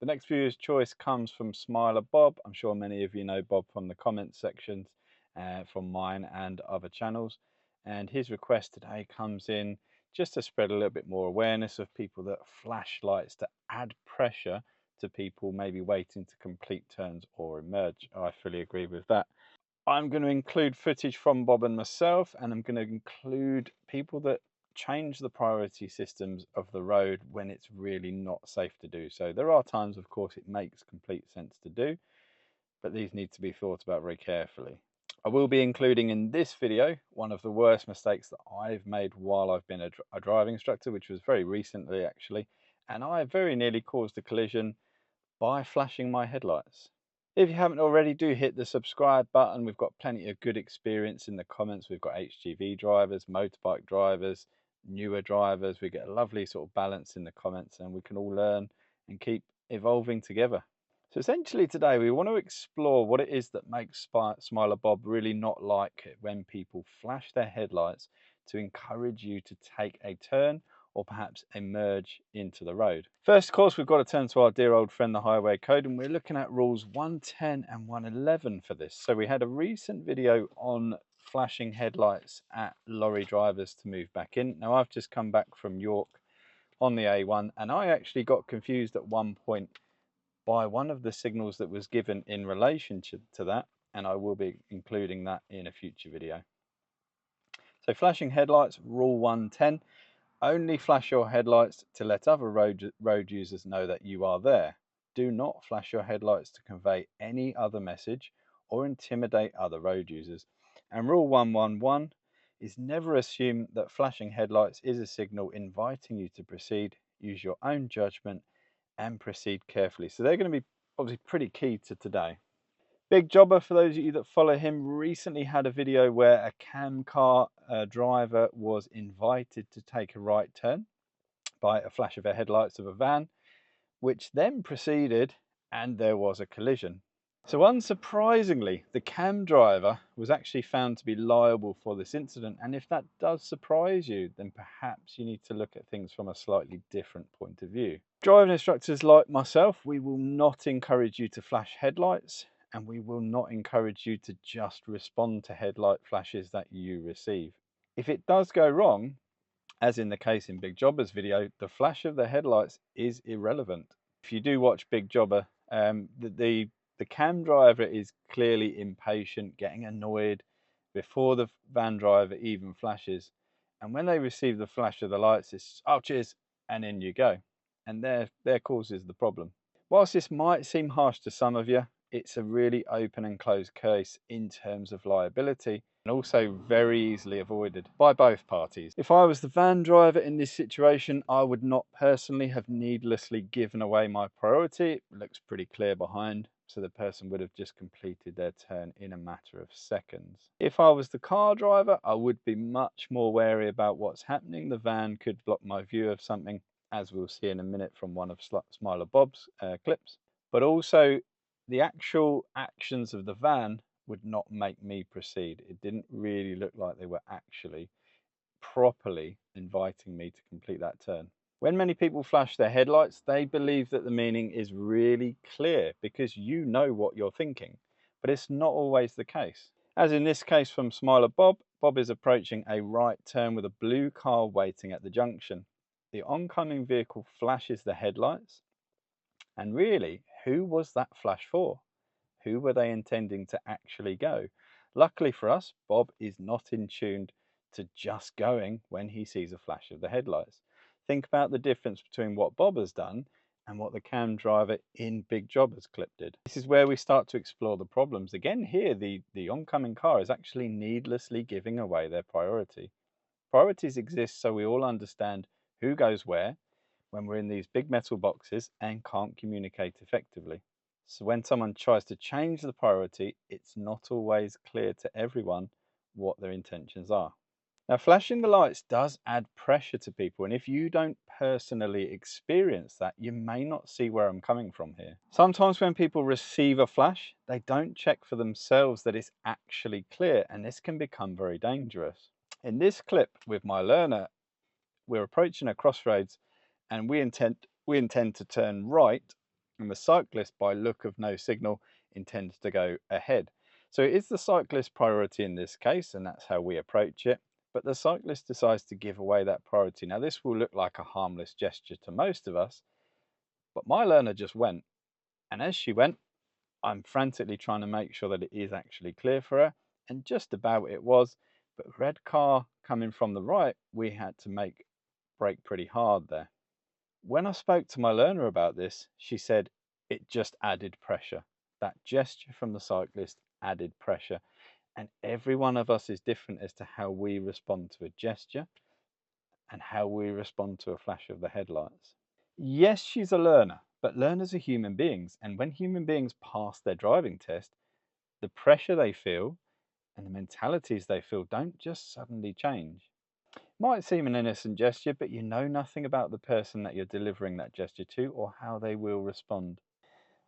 The next viewer's choice comes from Smiler Bob. I'm sure many of you know Bob from the comments sections from mine and other channels. And his request today comes in just to spread a little bit more awareness of people that flash lights to add pressure to people maybe waiting to complete turns or emerge. I fully agree with that. I'm going to include footage from Bob and myself, and I'm going to include people that change the priority systems of the road when it's really not safe to do so. There are times, of course, it makes complete sense to do, but these need to be thought about very carefully. I will be including in this video one of the worst mistakes that I've made while I've been a driving instructor, which was very recently actually, and I very nearly caused a collision by flashing my headlights. If you haven't already, do hit the subscribe button. We've got plenty of good experience in the comments. We've got HGV drivers, motorbike drivers, newer drivers. We get a lovely sort of balance in the comments, and we can all learn and keep evolving together. So essentially today we want to explore what it is that makes Smiler Bob really not like it when people flash their headlights to encourage you to take a turn or perhaps emerge into the road. First, of course, we've got to turn to our dear old friend, the Highway Code, and we're looking at rules 110 and 111 for this. So we had a recent video on flashing headlights at lorry drivers to move back in. Now, I've just come back from York on the A1, and I actually got confused at one point by one of the signals that was given in relation to that, and I will be including that in a future video. So flashing headlights, rule 110. Only flash your headlights to let other road users know that you are there. Do not flash your headlights to convey any other message or intimidate other road users. And rule 111 is never assume that flashing headlights is a signal inviting you to proceed. Use your own judgment and proceed carefully. So they're going to be obviously pretty key to today. Big Jobber, for those of you that follow him, recently had a video where a cam car driver was invited to take a right turn by a flash of the headlights of a van, which then proceeded and there was a collision. So unsurprisingly, the cam driver was actually found to be liable for this incident. And if that does surprise you, then perhaps you need to look at things from a slightly different point of view. Driving instructors like myself, we will not encourage you to flash headlights, and we will not encourage you to just respond to headlight flashes that you receive. If it does go wrong, as in the case in Big Jobber's video, the flash of the headlights is irrelevant. If you do watch Big Jobber, the cam driver is clearly impatient, getting annoyed before the van driver even flashes. And when they receive the flash of the lights, it's, oh, cheers, and in you go. And their causes the problem. Whilst this might seem harsh to some of you, it's a really open and closed case in terms of liability, and also very easily avoided by both parties. If I was the van driver in this situation, I would not personally have needlessly given away my priority. It looks pretty clear behind, so the person would have just completed their turn in a matter of seconds. If I was the car driver, I would be much more wary about what's happening. The van could block my view of something, as we'll see in a minute from one of Smiler Bob's clips. But also, the actual actions of the van would not make me proceed. It didn't really look like they were actually properly inviting me to complete that turn. When many people flash their headlights, they believe that the meaning is really clear because you know what you're thinking, but it's not always the case. As in this case from Smiler Bob, Bob is approaching a right turn with a blue car waiting at the junction. The oncoming vehicle flashes the headlights, and really, who was that flash for? Who were they intending to actually go? Luckily for us, Bob is not in tune to just going when he sees a flash of the headlights. Think about the difference between what Bob has done and what the cam driver in Big Jobber's clip did. This is where we start to explore the problems. Again, here, the oncoming car is actually needlessly giving away their priority. Priorities exist so we all understand who goes where when we're in these big metal boxes and can't communicate effectively. So when someone tries to change the priority, it's not always clear to everyone what their intentions are. Now, flashing the lights does add pressure to people, and if you don't personally experience that, you may not see where I'm coming from here. Sometimes when people receive a flash, they don't check for themselves that it's actually clear, and this can become very dangerous. In this clip with my learner, we're approaching a crossroads and we intend to turn right, and the cyclist, by look of no signal, intends to go ahead. So it is the cyclist's priority in this case, and that's how we approach it. But the cyclist decides to give away that priority. Now, this will look like a harmless gesture to most of us, but my learner just went. And as she went, I'm frantically trying to make sure that it is actually clear for her. And just about it was, but red car coming from the right, we had to brake pretty hard there. When I spoke to my learner about this, she said it just added pressure. That gesture from the cyclist added pressure. And every one of us is different as to how we respond to a gesture and how we respond to a flash of the headlights. Yes, she's a learner, but learners are human beings. And when human beings pass their driving test, the pressure they feel and the mentalities they feel don't just suddenly change. Might seem an innocent gesture, but you know nothing about the person that you're delivering that gesture to or how they will respond.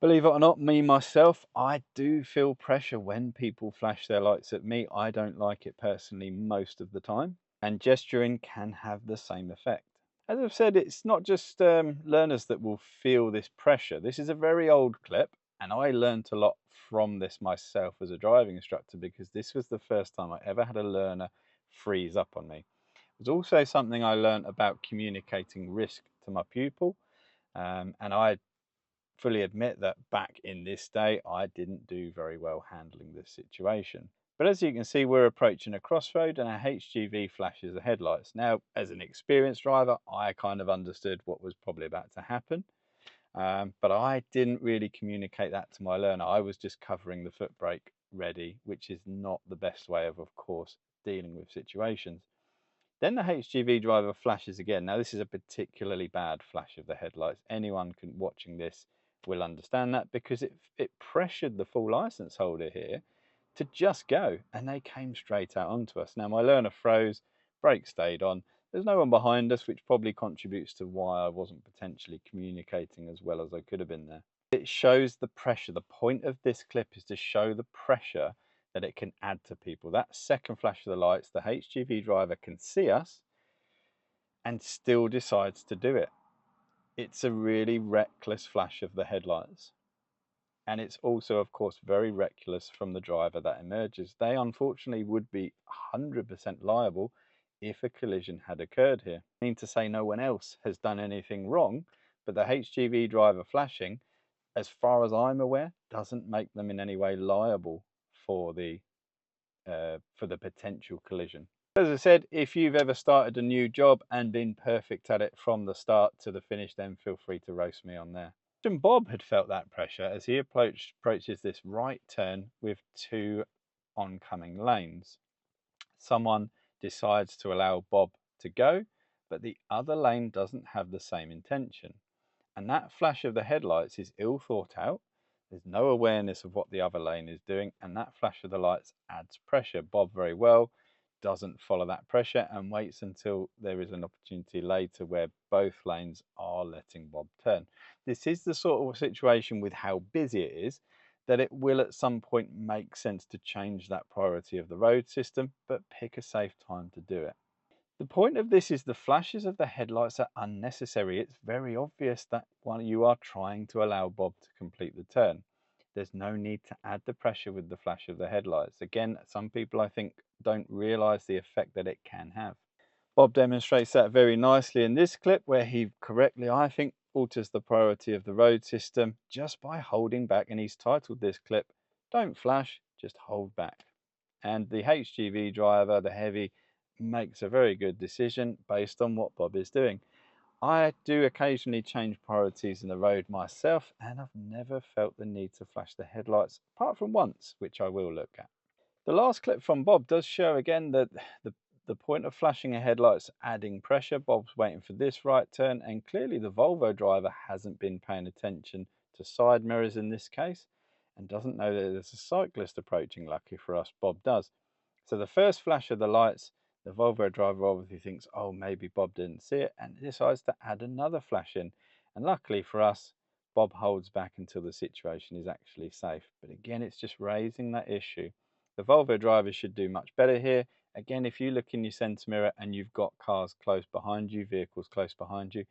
Believe it or not, me myself, I do feel pressure when people flash their lights at me. I don't like it personally most of the time, and gesturing can have the same effect. As I've said, it's not just learners that will feel this pressure. This is a very old clip, and I learned a lot from this myself as a driving instructor because this was the first time I ever had a learner freeze up on me. It was also something I learned about communicating risk to my pupil, and I fully admit that back in this day, I didn't do very well handling this situation. But as you can see, we're approaching a crossroad and a HGV flashes the headlights. Now, as an experienced driver, I kind of understood what was probably about to happen, but I didn't really communicate that to my learner. I was just covering the foot brake ready, which is not the best way of course, dealing with situations. Then the HGV driver flashes again. Now this is a particularly bad flash of the headlights. Anyone watching this will understand that because it pressured the full license holder here to just go, and they came straight out onto us. Now my learner froze, brakes stayed on. There's no one behind us, which probably contributes to why I wasn't potentially communicating as well as I could have been there. It shows the pressure. The point of this clip is to show the pressure that it can add to people. That second flash of the lights, the HGV driver can see us and still decides to do it. It's a really reckless flash of the headlights. And it's also, of course, very reckless from the driver that emerges. They unfortunately would be 100% liable if a collision had occurred here. I mean to say no one else has done anything wrong, but the HGV driver flashing, as far as I'm aware, doesn't make them in any way liable for the potential collision. As I said, if you've ever started a new job and been perfect at it from the start to the finish, then feel free to roast me on there. And Bob had felt that pressure as he approaches this right turn with two oncoming lanes. Someone decides to allow Bob to go, but the other lane doesn't have the same intention. And that flash of the headlights is ill thought out. There's no awareness of what the other lane is doing, and that flash of the lights adds pressure. Bob very well doesn't follow that pressure and waits until there is an opportunity later where both lanes are letting Bob turn. This is the sort of situation with how busy it is that it will at some point make sense to change that priority of the road system, but pick a safe time to do it. The point of this is the flashes of the headlights are unnecessary. It's very obvious that while you are trying to allow Bob to complete the turn, there's no need to add the pressure with the flash of the headlights. Again, some people I think don't realize the effect that it can have. Bob demonstrates that very nicely in this clip where he correctly, I think, alters the priority of the road system just by holding back, and he's titled this clip, "Don't Flash, Just Hold Back." And the HGV driver, the heavy, makes a very good decision based on what Bob is doing. I do occasionally change priorities in the road myself, and I've never felt the need to flash the headlights, apart from once, which I will look at. The last clip from Bob does show again that the point of flashing a headlight's adding pressure. Bob's waiting for this right turn, and clearly the Volvo driver hasn't been paying attention to side mirrors in this case, and doesn't know that there's a cyclist approaching. Lucky for us, Bob does. So the first flash of the lights, the Volvo driver obviously thinks, oh, maybe Bob didn't see it, and decides to add another flash in. And luckily for us, Bob holds back until the situation is actually safe. But again, it's just raising that issue. The Volvo driver should do much better here. Again, if you look in your centre mirror and you've got cars close behind you, vehicles close behind you,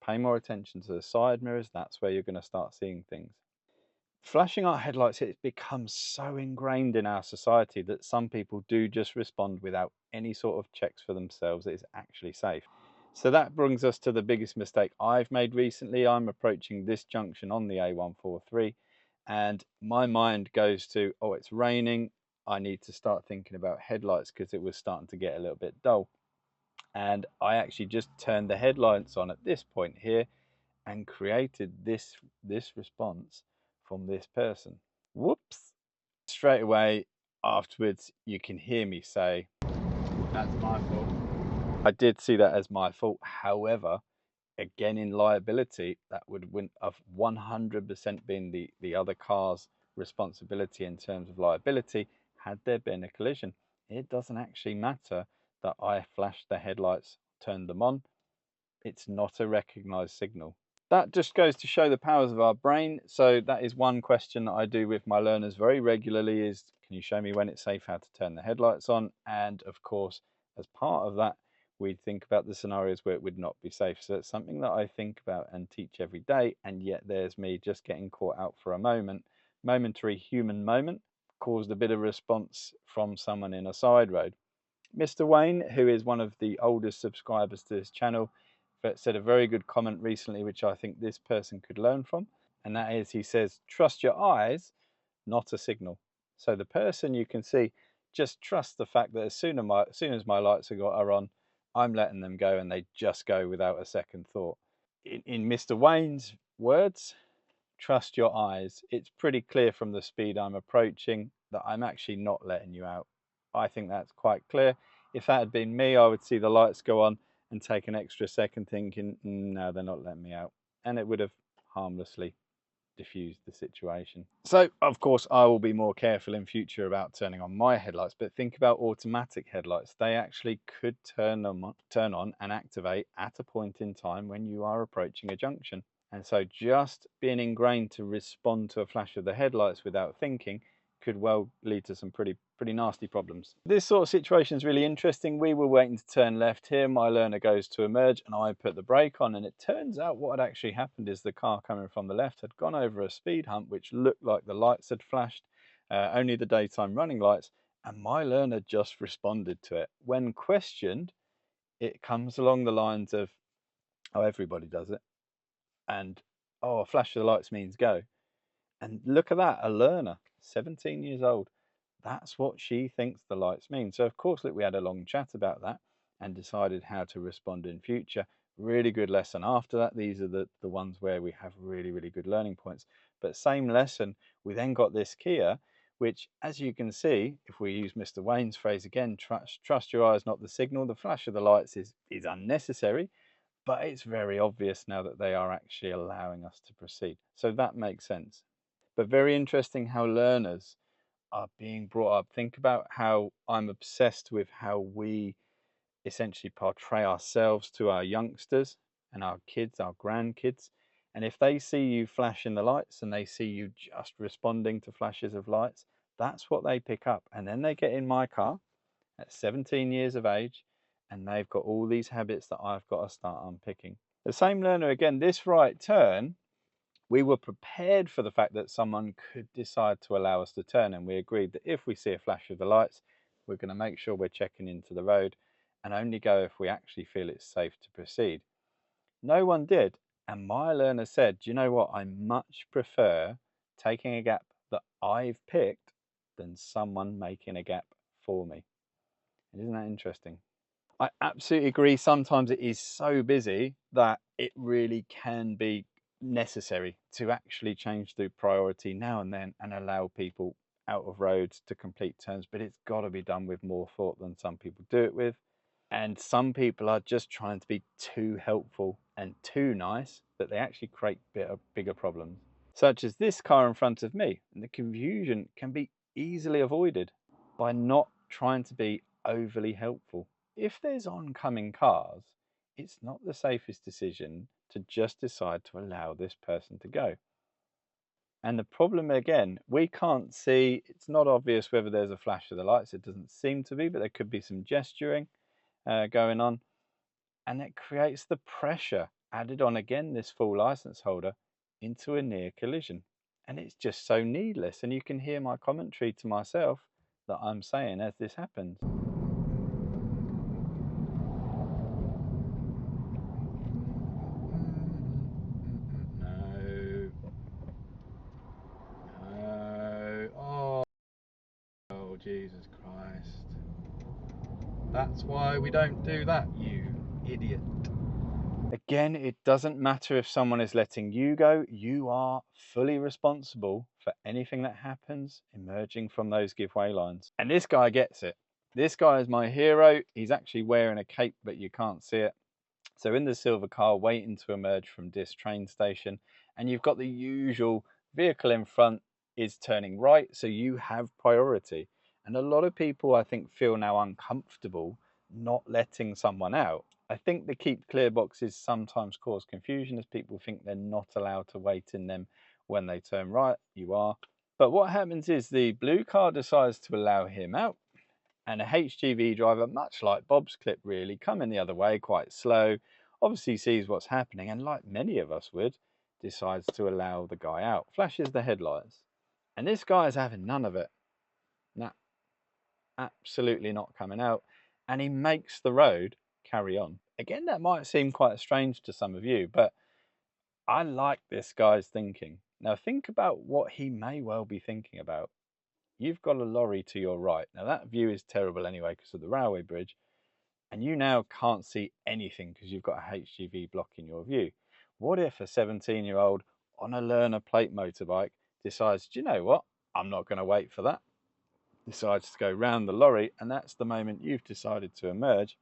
Pay more attention to the side mirrors. That's where you're going to start seeing things. Flashing our headlights, it becomes so ingrained in our society that some people do just respond without any sort of checks for themselves that it's actually safe. So that brings us to the biggest mistake I've made recently. I'm approaching this junction on the A143 and my mind goes to, oh, it's raining. I need to start thinking about headlights because it was starting to get a little bit dull. And I actually just turned the headlights on at this point here and created this response from this person. Whoops. Straight away afterwards, you can hear me say, that's my fault. I did see that as my fault. However, again, in liability, that would have 100% been the other car's responsibility in terms of liability had there been a collision. It doesn't actually matter that I flashed the headlights, turned them on. It's not a recognized signal. That just goes to show the powers of our brain. So that is one question that I do with my learners very regularly is, can you show me when it's safe how to turn the headlights on? And of course, as part of that, we'd think about the scenarios where it would not be safe. So it's something that I think about and teach every day. And yet there's me just getting caught out for a moment. Momentary human moment caused a bit of response from someone in a side road. Mr. Wayne, who is one of the oldest subscribers to this channel, said a very good comment recently, which I think this person could learn from. And that is, he says, trust your eyes, not a signal. So the person, you can see, just trust the fact that as soon as my lights are on, I'm letting them go and they just go without a second thought. In Mr. Wayne's words, trust your eyes. It's pretty clear from the speed I'm approaching that I'm actually not letting you out. I think that's quite clear. If that had been me, I would see the lights go on and take an extra second thinking, no, they're not letting me out. And it would have harmlessly diffused the situation. So, of course, I will be more careful in future about turning on my headlights, but think about automatic headlights. They actually could turn on and activate at a point in time when you are approaching a junction. And so just being ingrained to respond to a flash of the headlights without thinking could well lead to some pretty nasty problems. This sort of situation is really interesting. We were waiting to turn left here. My learner goes to emerge and I put the brake on, and it turns out what had actually happened is the car coming from the left had gone over a speed hump which looked like the lights had flashed, only the daytime running lights, and my learner just responded to it. When questioned, it comes along the lines of, oh, everybody does it, and oh, a flash of the lights means go. And look at that, a learner, 17 years old. That's what she thinks the lights mean. So of course, look, we had a long chat about that and decided how to respond in future. Really good lesson after that. These are the ones where we have really good learning points. But same lesson, we then got this Kia, which, as you can see, if we use Mr. Wayne's phrase again, trust your eyes, not the signal. The flash of the lights is unnecessary, but it's very obvious now that they are actually allowing us to proceed. So that makes sense. But very interesting how learners are being brought up. Think about how I'm obsessed with how we essentially portray ourselves to our youngsters and our kids, our grandkids. And if they see you flashing the lights and they see you just responding to flashes of lights, that's what they pick up. And then they get in my car at 17 years of age and they've got all these habits that I've got to start unpicking. The same learner again, this right turn, we were prepared for the fact that someone could decide to allow us to turn, and we agreed that if we see a flash of the lights, we're going to make sure we're checking into the road and only go if we actually feel it's safe to proceed. No one did, and my learner said, do you know what, I much prefer taking a gap that I've picked than someone making a gap for me. And isn't that interesting? I absolutely agree. Sometimes it is so busy that it really can be necessary to actually change the priority now and then and allow people out of roads to complete turns, but it's got to be done with more thought than some people do it with. And some people are just trying to be too helpful and too nice that they actually create bigger problems, such as this car in front of me. And the confusion can be easily avoided by not trying to be overly helpful. If there's oncoming cars, it's not the safest decision to just decide to allow this person to go. And the problem again, we can't see, it's not obvious whether there's a flash of the lights. It doesn't seem to be, but there could be some gesturing going on. And it creates the pressure added on again this full license holder into a near collision. And it's just so needless. And you can hear my commentary to myself that I'm saying as this happens. No. No. Oh, Jesus Christ. That's why we don't do that, you idiot. Again, it doesn't matter if someone is letting you go, you are fully responsible for anything that happens emerging from those giveaway lines. And this guy gets it. This guy is my hero. He's actually wearing a cape, but you can't see it. So in the silver car, waiting to emerge from this train station, and you've got the usual vehicle in front is turning right, so you have priority. And a lot of people, I think, feel now uncomfortable not letting someone out. I think the keep clear boxes sometimes cause confusion as people think they're not allowed to wait in them when they turn right. You are. But what happens is the blue car decides to allow him out, and a HGV driver, much like Bob's clip really, coming the other way quite slow, obviously sees what's happening and, like many of us would, decides to allow the guy out, flashes the headlights. And this guy is having none of it. No, absolutely not coming out. And he makes the road carry on. Again, that might seem quite strange to some of you, but I like this guy's thinking. Now think about what he may well be thinking about. You've got a lorry to your right. Now that view is terrible anyway because of the railway bridge, and you now can't see anything because you've got a HGV blocking your view. What if a 17-year-old on a learner plate motorbike decides, do you know what? I'm not going to wait for that. Decides to go round the lorry, and that's the moment you've decided to emerge.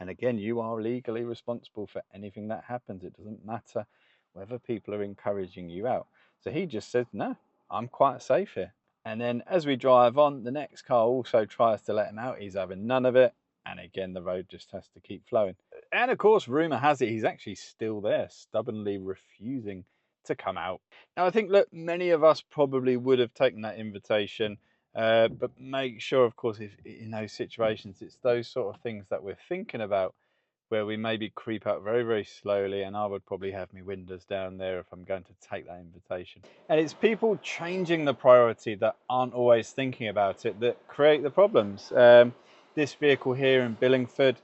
And again, you are legally responsible for anything that happens. It doesn't matter whether people are encouraging you out. So he just says, no, I'm quite safe here. And then as we drive on, the next car also tries to let him out. He's having none of it. And again, the road just has to keep flowing. And of course, rumor has it he's actually still there, stubbornly refusing to come out. Now, I think, look, many of us probably would have taken that invitation, but make sure, of course, if in those situations, it's those sort of things that we're thinking about where we maybe creep out very, very slowly, and I would probably have my windows down there if I'm going to take that invitation. And it's people changing the priority that aren't always thinking about it that create the problems. This vehicle here in Billingford,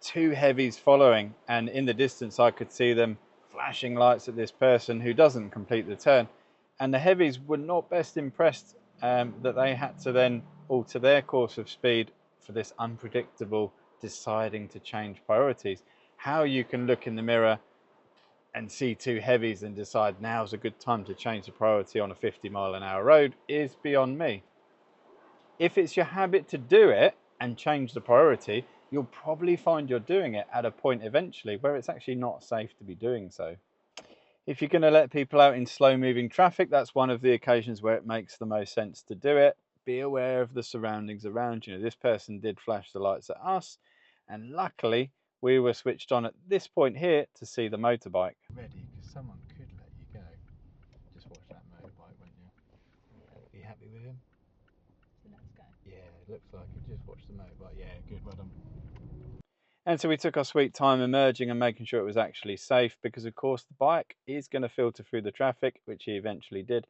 two heavies following, and in the distance I could see them flashing lights at this person who doesn't complete the turn, and the heavies were not best impressed that they had to then alter their course of speed for this unpredictable deciding to change priorities. How you can look in the mirror and see two heavies and decide now's a good time to change the priority on a 50-mile-an-hour road is beyond me. If it's your habit to do it and change the priority, you'll probably find you're doing it at a point eventually where it's actually not safe to be doing so. If you're going to let people out in slow moving traffic, that's one of the occasions where it makes the most sense to do it. Be aware of the surroundings around you. This person did flash the lights at us, and luckily we were switched on at this point here to see the motorbike. Ready, because someone could let you go. Just watch that motorbike, won't you? Are you happy with him? So let's go. Yeah, it looks like it. Just watch the motorbike. Yeah, good, well done. And so we took our sweet time emerging and making sure it was actually safe, because of course the bike is going to filter through the traffic, which he eventually did.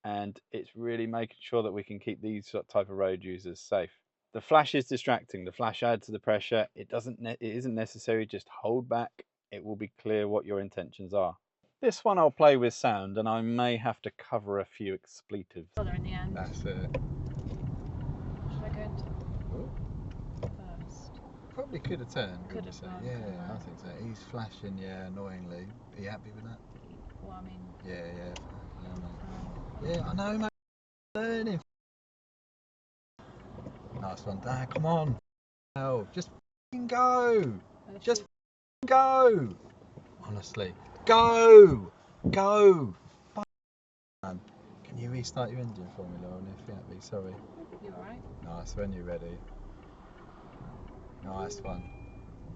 And it's really making sure that we can keep these type of road users safe. The flash is distracting. The flash adds to the pressure. It isn't necessary. Just hold back. It will be clear what your intentions are. This one I'll play with sound, and I may have to cover a few expletives. In the end. That's it. Should I go into first? Probably could have turned. Could have turned, Yeah, couldn't I? I think so. He's flashing, yeah, annoyingly. Are you happy with that? Well, I mean, Yeah. Yeah, I know, mate. Learning. Nice one, Dad. Come on. No, just go. Just go. Honestly, go. Man, can you restart your engine for me, Lauren? If you're happy, sorry. You alright? Nice, when you're ready. Nice one.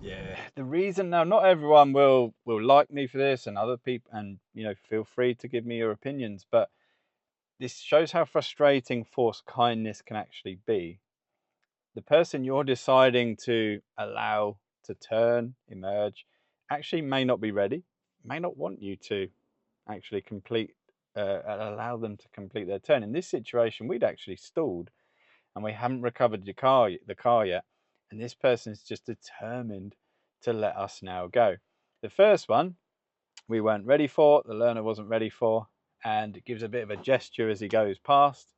Yeah. The reason now, not everyone will like me for this, and other people, and feel free to give me your opinions, but this shows how frustrating forced kindness can actually be. The person you're deciding to allow to turn, emerge, actually may not be ready, may not want you to actually allow them to complete their turn. In this situation, we'd actually stalled and we haven't recovered the car yet, and this person's just determined to let us now go. The first one we weren't ready for, the learner wasn't ready for, and it gives a bit of a gesture as he goes past.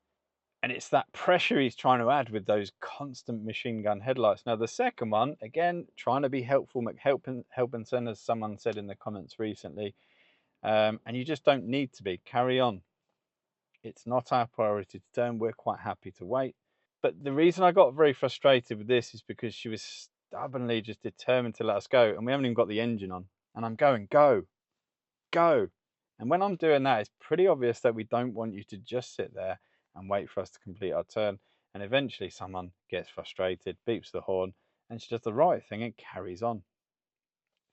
And it's that pressure he's trying to add with those constant machine gun headlights. Now, the second one, again, trying to be helpful, helping, as someone said in the comments recently, and you just don't need to be. Carry on. It's not our priority to turn. We're quite happy to wait. But the reason I got very frustrated with this is because she was stubbornly just determined to let us go, and we haven't even got the engine on. And I'm going, go, go. And when I'm doing that, it's pretty obvious that we don't want you to just sit there and wait for us to complete our turn. And eventually someone gets frustrated, beeps the horn, and she does the right thing and carries on.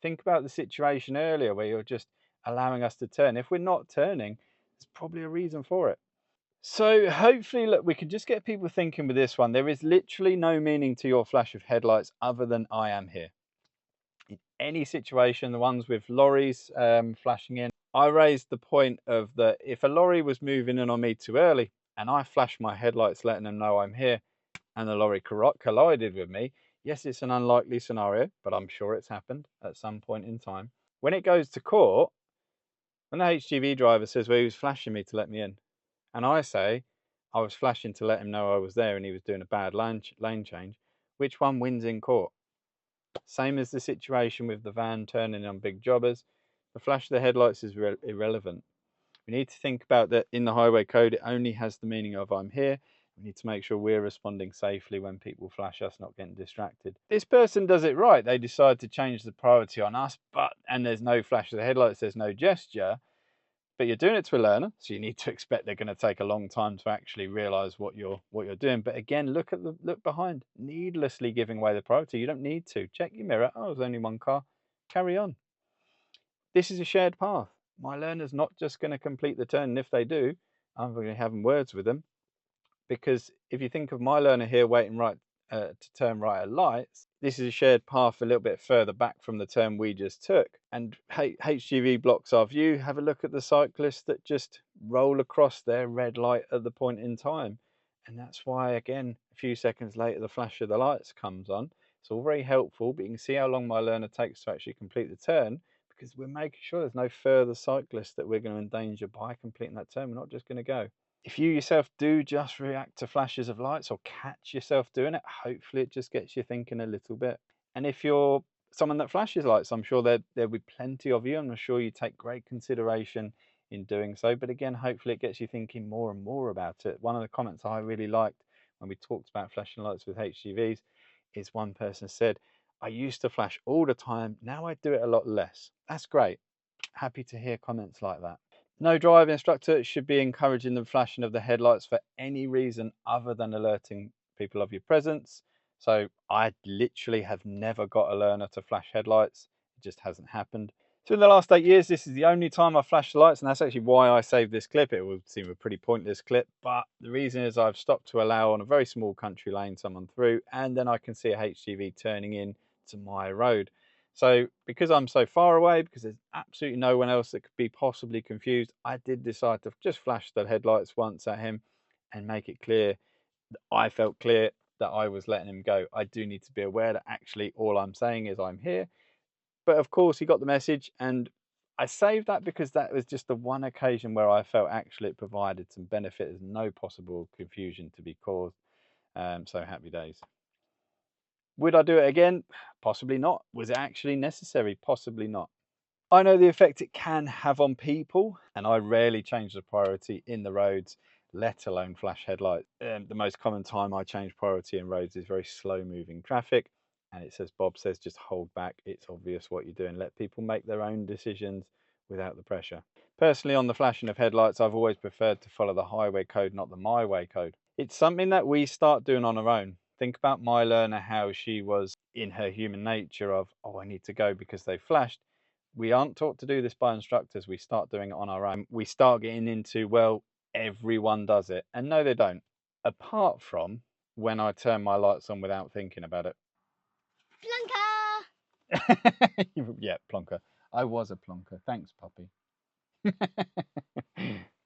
Think about the situation earlier where you're just allowing us to turn. If we're not turning, there's probably a reason for it. So hopefully, look, we can just get people thinking with this one. There is literally no meaning to your flash of headlights other than I am here. In any situation, the ones with lorries flashing in, I raised the point of that if a lorry was moving in on me too early and I flashed my headlights letting them know I'm here and the lorry collided with me, yes, it's an unlikely scenario, but I'm sure it's happened at some point in time. When it goes to court, when the HGV driver says, well, he was flashing me to let me in, and I say I was flashing to let him know I was there and he was doing a bad lane change, which one wins in court? Same as the situation with the van turning on big jobbers. The flash of the headlights is irrelevant. We need to think about that in the highway code, it only has the meaning of I'm here. We need to make sure we're responding safely when people flash us, not getting distracted. This person does it right. They decide to change the priority on us, and there's no flash of the headlights, there's no gesture. But you're doing it to a learner, so you need to expect they're going to take a long time to actually realize what you're doing. But again, look behind, needlessly giving away the priority. You don't need to. Check your mirror. Oh, there's only one car. Carry on. This is a shared path. My learner's not just going to complete the turn, and if they do, I'm going to be having words with them. Because if you think of my learner here waiting to turn right at lights, this is a shared path a little bit further back from the turn we just took. And HGV blocks our view. Have a look at the cyclists that just roll across their red light at the point in time. And that's why, again, a few seconds later, the flash of the lights comes on. It's all very helpful, but you can see how long my learner takes to actually complete the turn because we're making sure there's no further cyclists that we're going to endanger by completing that turn. We're not just going to go. If you yourself do just react to flashes of lights or catch yourself doing it, hopefully it just gets you thinking a little bit. And if you're someone that flashes lights, I'm sure there'll be plenty of you, and I'm sure you take great consideration in doing so. But again, hopefully it gets you thinking more and more about it. One of the comments I really liked when we talked about flashing lights with HGVs is one person said, I used to flash all the time, now I do it a lot less. That's great. Happy to hear comments like that. No driving instructor should be encouraging the flashing of the headlights for any reason other than alerting people of your presence. So I literally have never got a learner to flash headlights. It just hasn't happened. So in the last 8 years, this is the only time I've flashed the lights, and that's actually why I saved this clip. It would seem a pretty pointless clip, but the reason is I've stopped to allow on a very small country lane someone through, and then I can see a HGV turning in to my road. So because I'm so far away, because there's absolutely no one else that could be possibly confused, I did decide to just flash the headlights once at him and make it clear that I felt clear that I was letting him go. I do need to be aware that actually all I'm saying is I'm here. But of course he got the message, and I saved that because that was just the one occasion where I felt actually it provided some benefit. There's no possible confusion to be caused. So happy days. Would I do it again? Possibly not. Was it actually necessary? Possibly not. I know the effect it can have on people, and I rarely change the priority in the roads, let alone flash headlights. The most common time I change priority in roads is very slow moving traffic, and it says, Bob says, just hold back. It's obvious what you're doing. Let people make their own decisions without the pressure. Personally, on the flashing of headlights, I've always preferred to follow the highway code, not the my way code. It's something that we start doing on our own. Think about my learner, how she was in her human nature of, oh, I need to go because they flashed. We aren't taught to do this by instructors. We start doing it on our own. We start getting into, well, everyone does it. And no, they don't. Apart from when I turn my lights on without thinking about it. Blanca! Yeah, plonker. I was a plonker. Thanks, puppy.